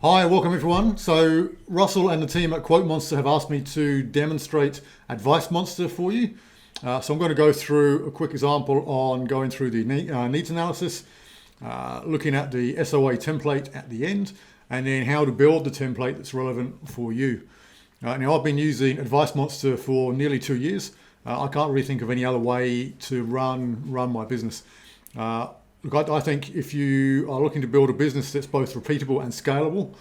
Hi, welcome everyone. So Russell and the team at Advicemonster have asked me to demonstrate Advicemonster for you. So I'm going to go through a quick example on going through the needs analysis, looking at the SOA template at the end, and then how to build the template that's relevant for you. Now I've been using Advicemonster for nearly 2 years. I can't really think of any other way to run my business. Look, I think if you are looking to build a business that's both repeatable and scalable,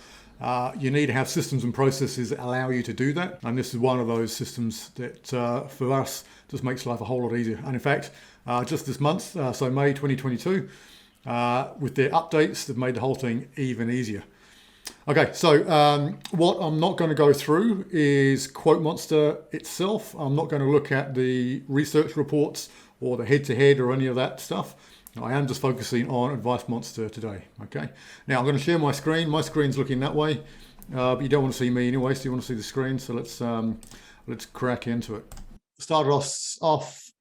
you need to have systems and processes that allow you to do that. And this is one of those systems that, for us, just makes life a whole lot easier. And in fact, just this month, so May 2022, with their updates, they've made the whole thing even easier. Okay, so what I'm not going to go through is Advicemonster itself. I'm not going to look at the research reports or the head-to-head or any of that stuff. I am just focusing on Advicemonster today. Okay. Now I'm going to share my screen. My screen's looking that way, but you don't want to see me anyway, so you want to see the screen. So let's crack into it. Start us off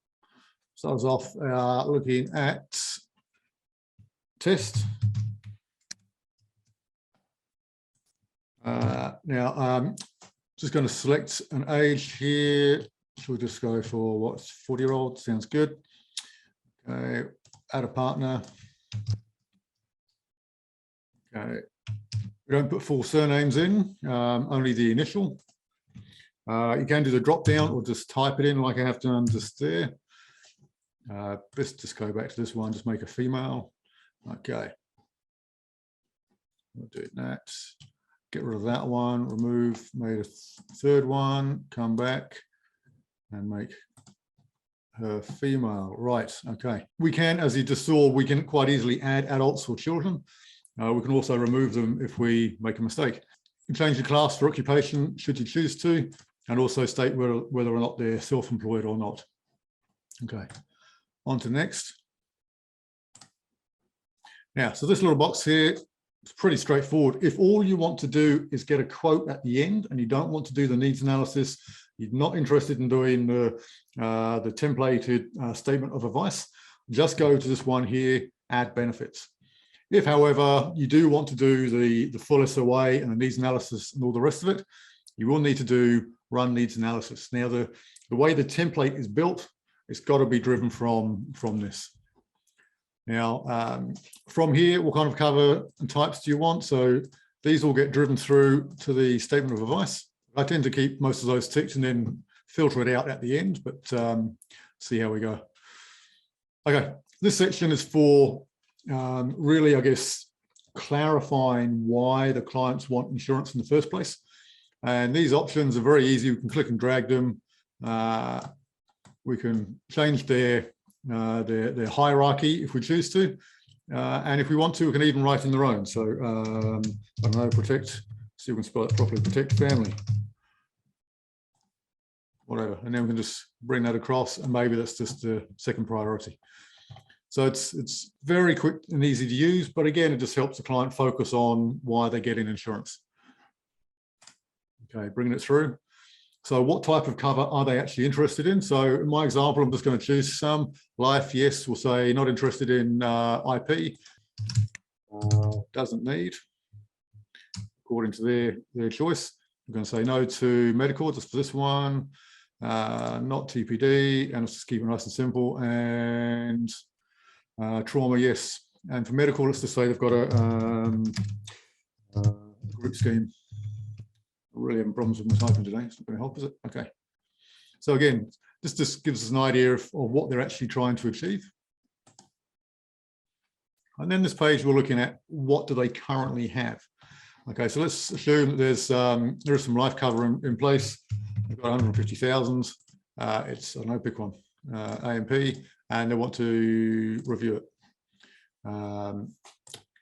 looking at test. Now just going to select an age here. We'll just go for what's 40-year-old. Sounds good. Okay. Add a partner. Okay. We don't put full surnames in, only the initial. You can do the drop down or just type it in like I have done just there. Let's just go back to this one, just make a female. Okay. We'll do that. Get rid of that one, remove, made a third one, come back and make her female. Right, okay. We can, as you just saw, we can quite easily add adults or children. We can also remove them if we make a mistake. You can change the class for occupation should you choose to, and also state whether or not they're self-employed or not. Okay, on to next. Now, so this little box here, it's pretty straightforward. If all you want to do is get a quote at the end and you don't want to do the needs analysis, you're not interested in doing the templated statement of advice, just go to this one here, add benefits. If, however, you do want to do the full SOA and the needs analysis and all the rest of it, you will need to do run needs analysis. Now, the way the template is built, it's got to be driven from this. Now, from here, what kind of cover and types do you want? So these all get driven through to the statement of advice. I tend to keep most of those ticked and then filter it out at the end, but see how we go. Okay, this section is for really, I guess, clarifying why the clients want insurance in the first place. And these options are very easy. We can click and drag them. We can change their hierarchy if we choose to. And if we want to, we can even write in their own. So, I don't know, protect, so you can spell it properly, protect family. Whatever, and then we can just bring that across, and maybe that's just the second priority. So it's very quick and easy to use, but again, it just helps the client focus on why they're getting insurance. Okay, bringing it through. So what type of cover are they actually interested in? So in my example, I'm just going to choose some. Life, yes, we'll say not interested in IP. Doesn't need, according to their choice. We're going to say no to medical, just for this one. Not TPD, and let's just keep it nice and simple. And trauma, yes. And for medical, let's just say they've got a group scheme. I'm really having problems with my typing today. It's not going to help, is it? Okay. So again, this just gives us an idea of what they're actually trying to achieve. And then this page, we're looking at what do they currently have. Okay, so let's assume that there's some life cover in place. They've got 150,000. It's, I don't know, pick one, AMP, and they want to review it.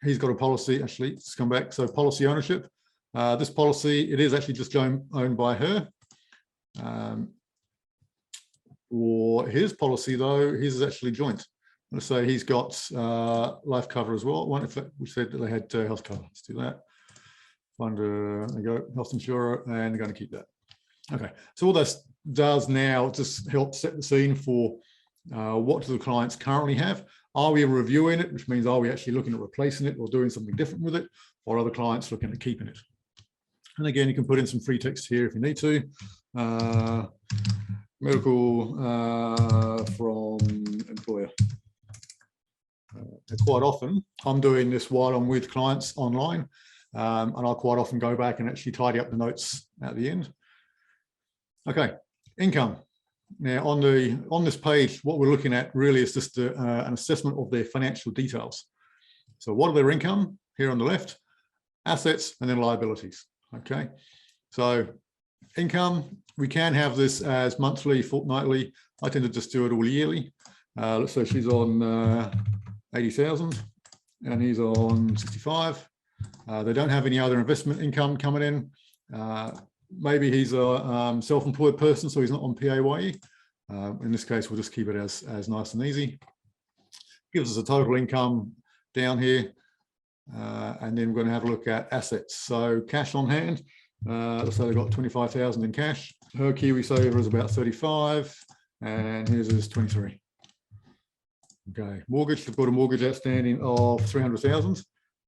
He's got a policy, actually, let's come back. So policy ownership. This policy, it is actually just owned by her. For his policy, though, his is actually joint. Let's say he's got life cover as well. One, if we said that they had health cover, let's do that. Find there you go, health insurer, and they're going to keep that. Okay, so all this does now just help set the scene for what do the clients currently have. Are we reviewing it, which means are we actually looking at replacing it or doing something different with it, or are the clients looking at keeping it? And again, you can put in some free text here if you need to. Medical from employer. Quite often, I'm doing this while I'm with clients online, and I'll quite often go back and actually tidy up the notes at the end. Okay, income. Now, on this page, what we're looking at really is just an assessment of their financial details. So what are their income here on the left, assets, and then liabilities. Okay, so income, we can have this as monthly, fortnightly. I tend to just do it all yearly. Let's say she's on 80,000 and he's on 65. They don't have any other investment income coming in. Maybe he's a self-employed person, so he's not on PAYE. In this case, we'll just keep it as nice and easy. Gives us a total income down here. And then we're going to have a look at assets. So cash on hand, let's say they've got 25,000 in cash. Her KiwiSaver is about 35, and his is 23. Okay, mortgage, they've got a mortgage outstanding of 300,000.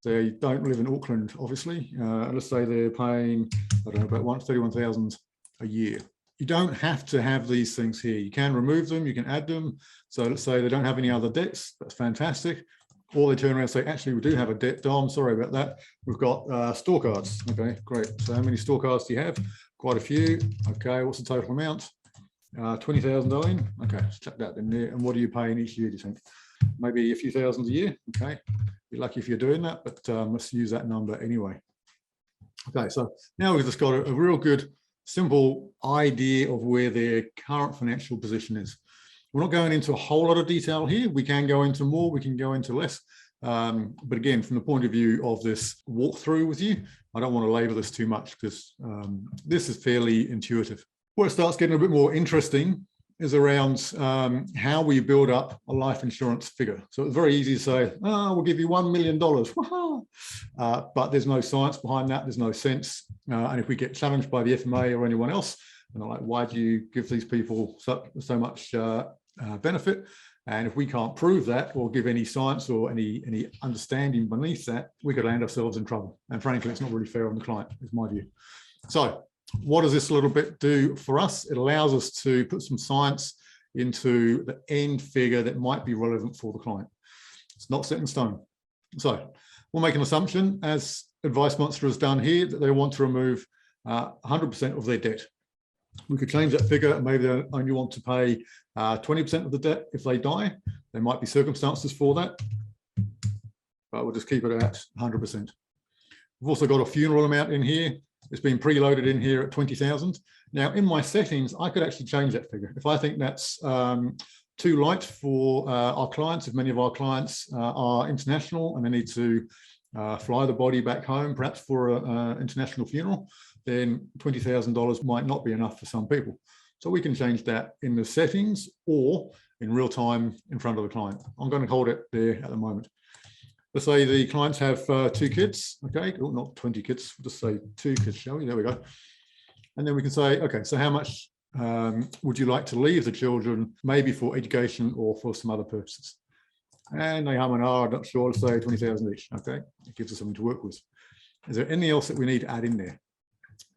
They don't live in Auckland, obviously. Let's say they're paying, I don't know, about 31,000 a year. You don't have to have these things here. You can remove them, you can add them. So let's say they don't have any other debts. That's fantastic. Or they turn around and say, actually, we do have a debt, Dom, sorry about that. We've got store cards. Okay, great. So how many store cards do you have? Quite a few. Okay, what's the total amount? 20,000 owing. Okay, let's chuck that in there. And what are you paying each year, do you think? Maybe a few thousands a year. Okay, be lucky if you're doing that, but let's use that number anyway. Okay, so now we've just got a real good, simple idea of where their current financial position is. We're not going into a whole lot of detail here. We can go into more, we can go into less. But again, from the point of view of this walkthrough with you, I don't want to labor this too much because this is fairly intuitive. Where it starts getting a bit more interesting is around how we build up a life insurance figure. So it's very easy to say, oh, we'll give you $1 million. But there's no science behind that. There's no sense. And if we get challenged by the FMA or anyone else, and they're like, why do you give these people so much benefit? And if we can't prove that or give any science or any understanding beneath that, we could land ourselves in trouble. And frankly, it's not really fair on the client, is my view. So what does this little bit do for us? It allows us to put some science into the end figure that might be relevant for the client. It's not set in stone. So we'll make an assumption, as Advicemonster has done here, that they want to remove 100% of their debt. We could change that figure, and maybe they only want to pay 20% of the debt if they die. There might be circumstances for that, but we'll just keep it at 100%. We've also got a funeral amount in here. It's been preloaded in here at 20,000. Now, in my settings, I could actually change that figure. If I think that's too light for our clients, if many of our clients are international and they need to fly the body back home, perhaps for an international funeral, then $20,000 might not be enough for some people. So we can change that in the settings or in real time in front of the client. I'm going to hold it there at the moment. Let's say the clients have 2 kids, okay, well, not 20 kids, we'll just say 2 kids, shall we? There we go. And then we can say, okay, so how much would you like to leave the children, maybe for education or for some other purposes? And they hum and ah, I'm not sure, let's say 20,000 each, okay? It gives us something to work with. Is there anything else that we need to add in there?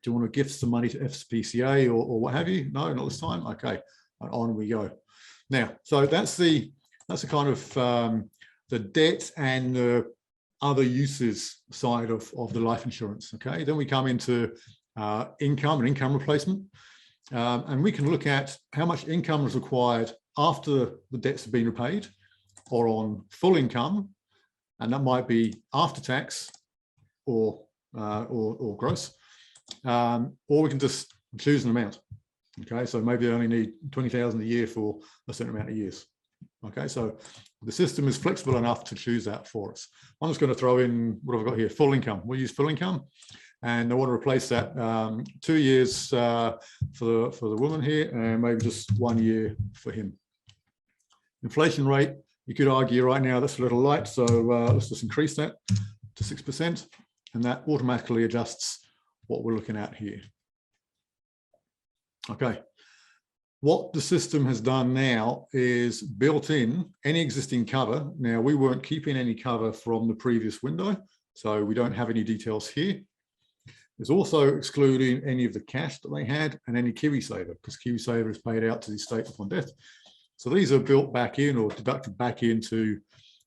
Do you want to gift some money to FSPCA or what have you? No, not this time. Okay, and on we go. Now, so that's the kind of the debt and the other uses side of the life insurance. Okay, then we come into income and income replacement, and we can look at how much income is required after the debts have been repaid, or on full income, and that might be after tax or gross. Or we can just choose an amount. Okay, so maybe they only need 20,000 a year for a certain amount of years. Okay, so the system is flexible enough to choose that for us. I'm just going to throw in, what have I got here? Full income. We'll use full income, and I want to replace that 2 years for the woman here, and maybe just 1 year for him. Inflation rate, you could argue right now that's a little light, so let's just increase that to 6%, and that automatically adjusts what we're looking at here. Okay, What the system has done now is built in any existing cover. Now, we weren't keeping any cover from the previous window, so we don't have any details here. It's also excluding any of the cash that they had and any KiwiSaver, because KiwiSaver is paid out to the estate upon death. So these are built back in or deducted back into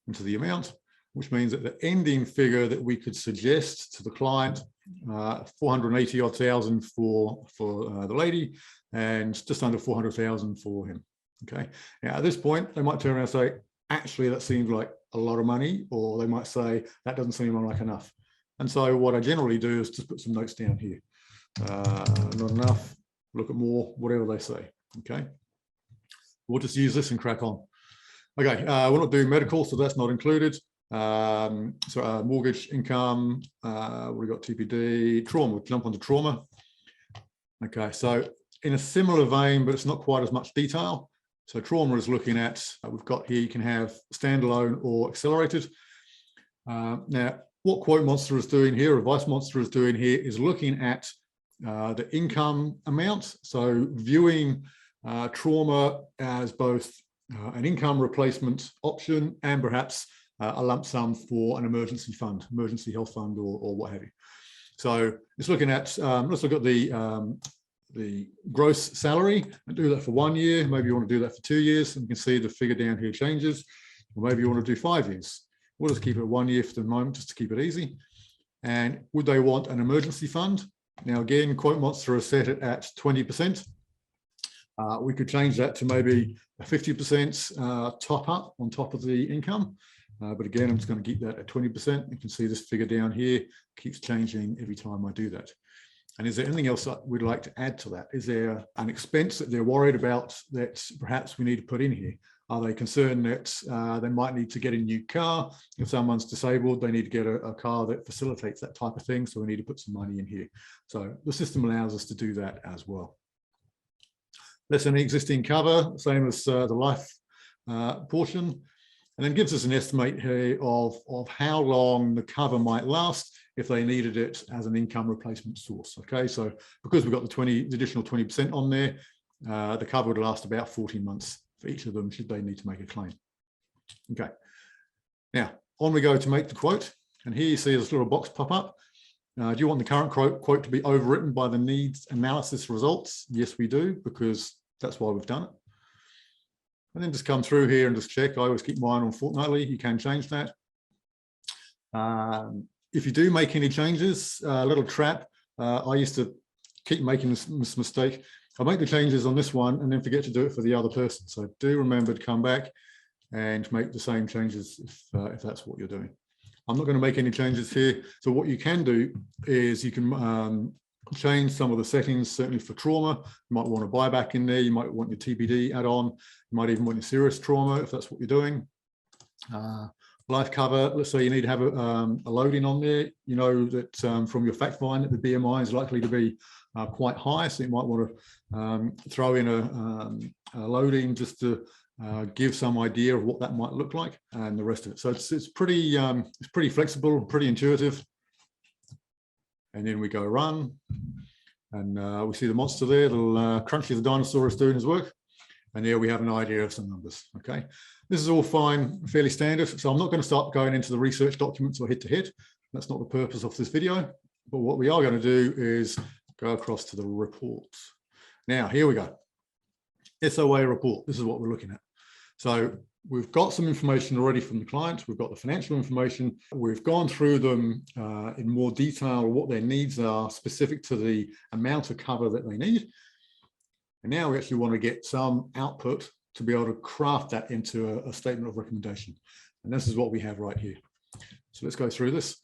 the amount, which means that the ending figure that we could suggest to the client, 480 odd thousand for the lady, and just under 400,000 for him. Okay. Now at this point, they might turn around and say, actually, that seems like a lot of money, or they might say that doesn't seem like enough. And so what I generally do is just put some notes down here. Not enough, look at more, whatever they say. Okay. We'll just use this and crack on. Okay, we're not doing medical, so that's not included. So mortgage, income, we got TPD, trauma, we'll jump onto trauma. Okay, so in a similar vein, but it's not quite as much detail. So trauma is looking at, we've got here, you can have standalone or accelerated. Now, what QuoteMonster is doing here, Advicemonster is doing here, is looking at the income amount. So viewing trauma as both an income replacement option and perhaps a lump sum for an emergency fund, emergency health fund, or what have you. So it's looking at, let's look at the gross salary and do that for 1 year. Maybe you want to do that for 2 years, and you can see the figure down here changes. Or maybe you want to do 5 years. We'll just keep it 1 year for the moment, just to keep it easy. And would they want an emergency fund? Now, again, QuoteMonster has set it at 20%. We could change that to maybe a 50% top up on top of the income. But again, I'm just going to keep that at 20%. You can see this figure down here keeps changing every time I do that. And is there anything else that we'd like to add to that? Is there an expense that they're worried about that perhaps we need to put in here? Are they concerned that they might need to get a new car? If someone's disabled, they need to get a car that facilitates that type of thing. So we need to put some money in here. So the system allows us to do that as well. Less than the existing cover, same as the life portion. And then gives us an estimate here of how long the cover might last if they needed it as an income replacement source. Okay, so because we've got the additional 20% on there, the cover would last about 14 months for each of them should they need to make a claim. Okay, now on we go to make the quote. And here you see this little box pop up. Do you want the current quote to be overwritten by the needs analysis results? Yes, we do, because that's why we've done it. And then just come through here and just check. I always keep mine on fortnightly. You can change that. If you do make any changes, a little trap. I used to keep making this mistake. I make the changes on this one and then forget to do it for the other person. So do remember to come back and make the same changes if that's what you're doing. I'm not going to make any changes here. So what you can do is you can change some of the settings, certainly for trauma. You might want a buyback in there. You might want your TPD add-on. You might even want your serious trauma if that's what you're doing. Life cover, let's say you need to have a loading on there. You know that from your fact find that the BMI is likely to be quite high. So you might want to throw in a loading just to give some idea of what that might look like and the rest of it. So it's pretty flexible, pretty intuitive. And then we go run, and we see the monster there. Little Crunchy the dinosaur is doing his work, and there we have an idea of some numbers. Okay, this is all fine, fairly standard. So I'm not going to start going into the research documents or head to head. That's not the purpose of this video. But what we are going to do is go across to the reports. Now here we go. SOA report. This is what we're looking at. So we've got some information already from the client. We've got the financial information. We've gone through them in more detail, what their needs are specific to the amount of cover that they need. And now we actually want to get some output to be able to craft that into a statement of recommendation. And this is what we have right here. So let's go through this.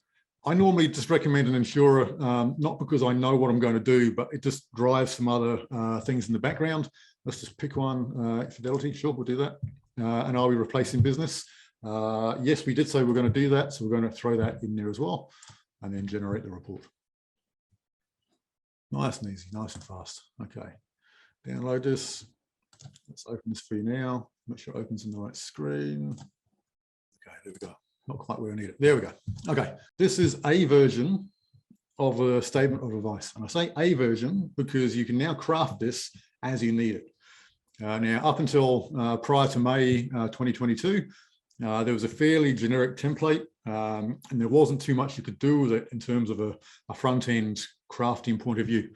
I normally just recommend an insurer, not because I know what I'm going to do, but it just drives some other things in the background. Let's just pick one, Fidelity, sure, we'll do that. And are we replacing business? Yes, we did say we're going to do that. So we're going to throw that in there as well and then generate the report. Nice and easy, nice and fast. Okay, download this. Let's open this for you now. Make sure it opens in the right screen. Okay, there we go. Not quite where I need it. There we go. Okay, this is a version of a statement of advice. And I say a version because you can now craft this as you need it. Now, up until prior to May 2022, there was a fairly generic template, and there wasn't too much you could do with it in terms of a front-end crafting point of view.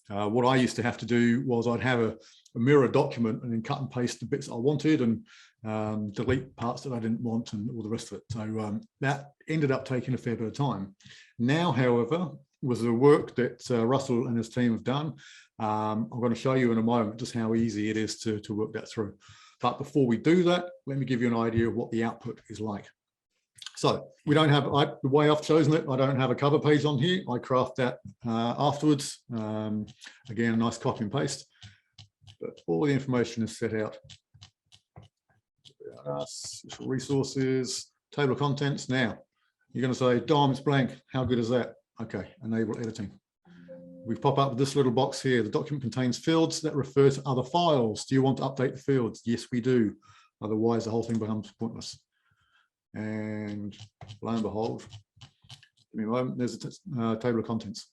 What I used to have to do was I'd have a mirror document and then cut and paste the bits I wanted and delete parts that I didn't want and all the rest of it. So that ended up taking a fair bit of time. Now, however, with the work that Russell and his team have done, I'm going to show you in a moment just how easy it is to work that through. But before we do that, let me give you an idea of what the output is like. So we don't have, the way I've chosen it, I don't have a cover page on here. I craft that afterwards. Again, a nice copy and paste. But all the information is set out. Resources, table of contents. Now, you're going to say, Dom, it's blank. How good is that? Okay, enable editing. We pop up with this little box here. The document contains fields that refer to other files. Do you want to update the fields? Yes, we do. Otherwise, the whole thing becomes pointless. And lo and behold, give me a moment, there's a table of contents.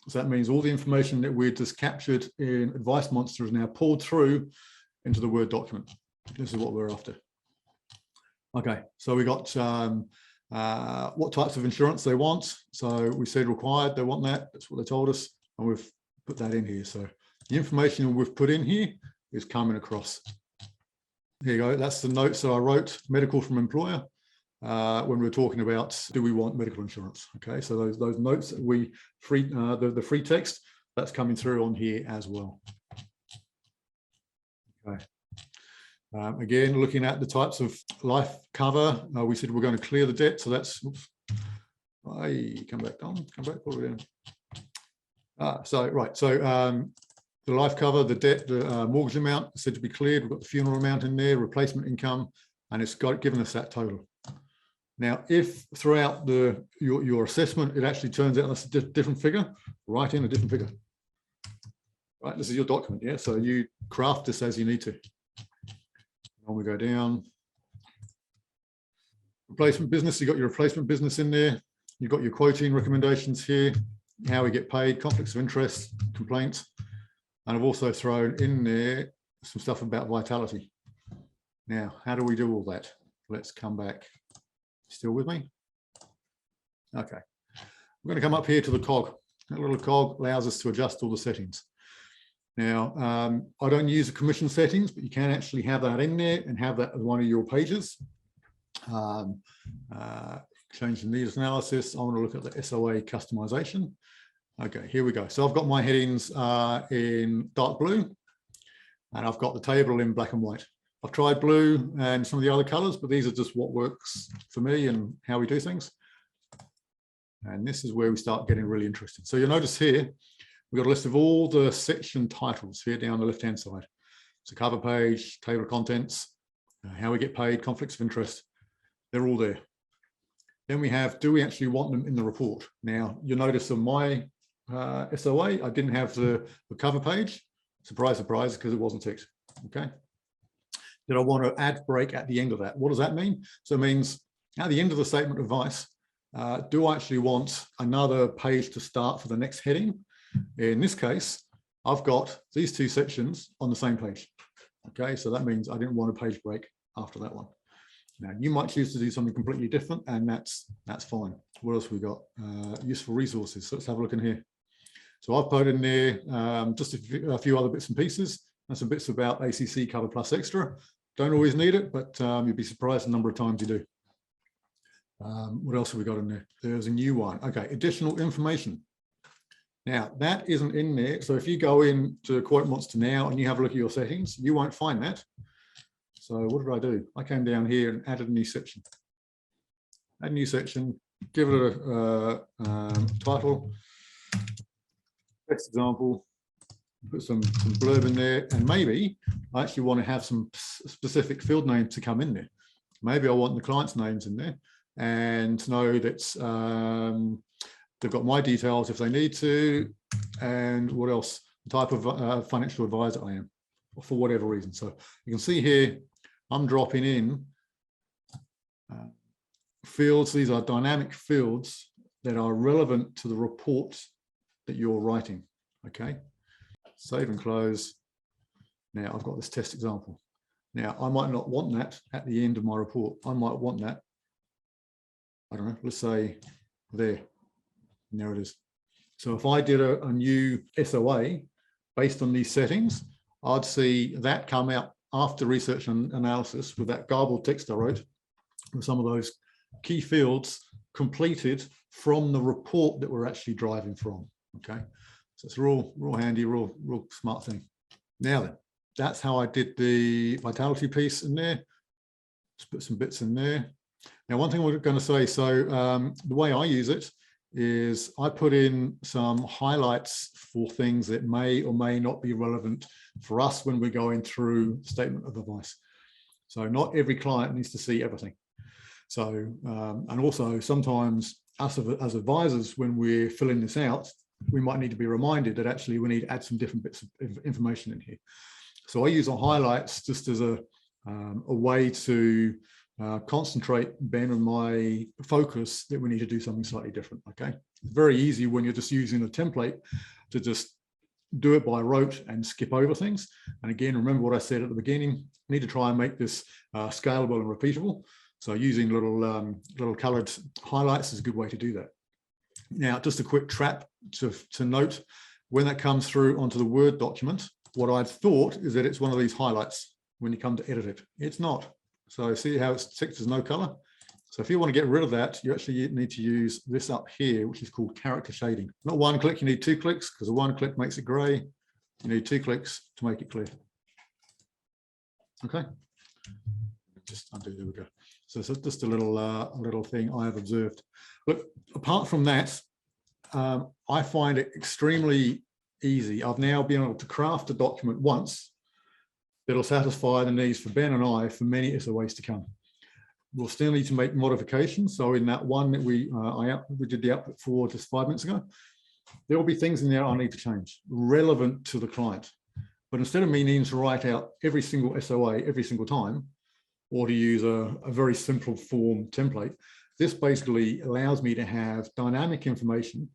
So that means all the information that we just captured in Advicemonster is now pulled through into the Word document. This is what we're after. Okay, so we got what types of insurance they want. So we said required, they want that. That's what they told us. And we've put that in here. So the information we've put in here is coming across. Here you go. That's the notes that I wrote, medical from employer, when we were talking about, do we want medical insurance? Okay, so those notes that we the free text, that's coming through on here as well. Okay. Again, looking at the types of life cover, we said we're going to clear the debt. So that's, oops, come back, Dom, come back, pull it down. So the life cover, the debt, the mortgage amount is said to be cleared. We've got the funeral amount in there, replacement income, and it's given us that total. Now, if throughout your assessment, it actually turns out that's a different figure, write in a different figure. Right, this is your document, yeah? So you craft this as you need to. And we go down. Replacement business, you've got your replacement business in there. You've got your quoting recommendations here, how we get paid, conflicts of interest, complaints. And I've also thrown in there some stuff about vitality. Now, how do we do all that? Let's come back. Still with me? Okay. We're going to come up here to the cog. That little cog allows us to adjust all the settings. Now, I don't use the commission settings, but you can actually have that in there and have that as one of your pages. Change the needs analysis. I want to look at the SOA customization. Okay, here we go. So I've got my headings in dark blue, and I've got the table in black and white. I've tried blue and some of the other colors, but these are just what works for me and how we do things. And this is where we start getting really interesting. So you'll notice here, we've got a list of all the section titles here down the left-hand side. So cover page, table of contents, how we get paid, conflicts of interest, they're all there. Then we have, do we actually want them in the report? Now, you'll notice on my SOA, I didn't have the cover page. Surprise, surprise, because it wasn't ticked, okay? Did I want to add break at the end of that? What does that mean? So it means at the end of the statement of advice, do I actually want another page to start for the next heading? In this case, I've got these two sections on the same page. Okay, so that means I didn't want a page break after that one. Now, you might choose to do something completely different, and that's fine. What else we got? Useful resources. So let's have a look in here. So I've put in there just a few other bits and pieces. And some bits about ACC Cover Plus Extra. Don't always need it, but you'd be surprised the number of times you do. What else have we got in there? There's a new one. Okay, additional information. Now, that isn't in there. So if you go into Quote Monster now and you have a look at your settings, you won't find that. So what did I do? I came down here and added a new section. Add a new section, give it a title, text example, put some blurb in there, and maybe I actually want to have some specific field names to come in there. Maybe I want the client's names in there and to know that they've got my details if they need to, and what else, the type of financial advisor I am, for whatever reason. So you can see here, I'm dropping in fields. These are dynamic fields that are relevant to the report that you're writing, okay? Save and close. Now I've got this test example. Now I might not want that at the end of my report. I might want that, I don't know, let's say there, and there it is. So if I did a new SOA based on these settings, I'd see that come out after research and analysis with that garbled text I wrote, with some of those key fields completed from the report that we're actually driving from. Okay, so it's real handy, real smart thing. Now then, that's how I did the vitality piece in there. Just put some bits in there. Now, one thing we're going to say, so the way I use it is I put in some highlights for things that may or may not be relevant for us when we're going through statement of advice. So not every client needs to see everything. So, and also sometimes us as advisors, when we're filling this out, we might need to be reminded that actually we need to add some different bits of information in here. So I use the highlights just as a way to concentrate Ben and my focus that we need to do something slightly different. Okay, it's very easy when you're just using a template to just do it by rote and skip over things. And again, remember what I said at the beginning, you need to try and make this scalable and repeatable. So using little colored highlights is a good way to do that. Now, just a quick trap to note, when that comes through onto the Word document, what I'd thought is that it's one of these highlights when you come to edit it. It's not. So see how it's ticked as no color? So if you want to get rid of that, you actually need to use this up here, which is called character shading. Not one click, you need 2 clicks, because a 1 click makes it gray. You need 2 clicks to make it clear. Okay. Just undo, there we go. So it's just a little thing I have observed. Look, apart from that, I find it extremely easy. I've now been able to craft a document once that'll satisfy the needs for Ben and I for many SOAs to come. We'll still need to make modifications. So in that one that we did the output for just 5 minutes ago, there will be things in there I need to change relevant to the client. But instead of me needing to write out every single SOA every single time, or to use a very simple form template, this basically allows me to have dynamic information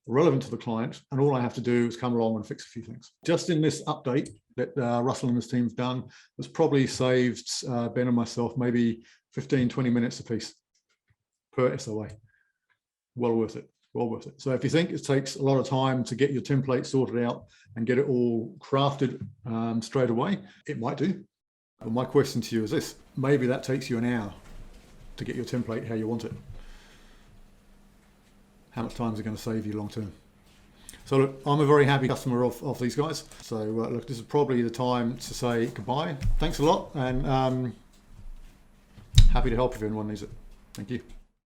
relevant to the client, and all I have to do is come along and fix a few things. Just in this update that Russell and his team's done, has probably saved Ben and myself maybe 15-20 minutes a piece per SOA. Well worth it, well worth it. So if you think it takes a lot of time to get your template sorted out and get it all crafted straight away, it might do. But my question to you is this: maybe that takes you an hour to get your template how you want it. How much time is it going to save you long term? So look, I'm a very happy customer of these guys. So look, this is probably the time to say goodbye. Thanks a lot, and happy to help if anyone needs it. Thank you.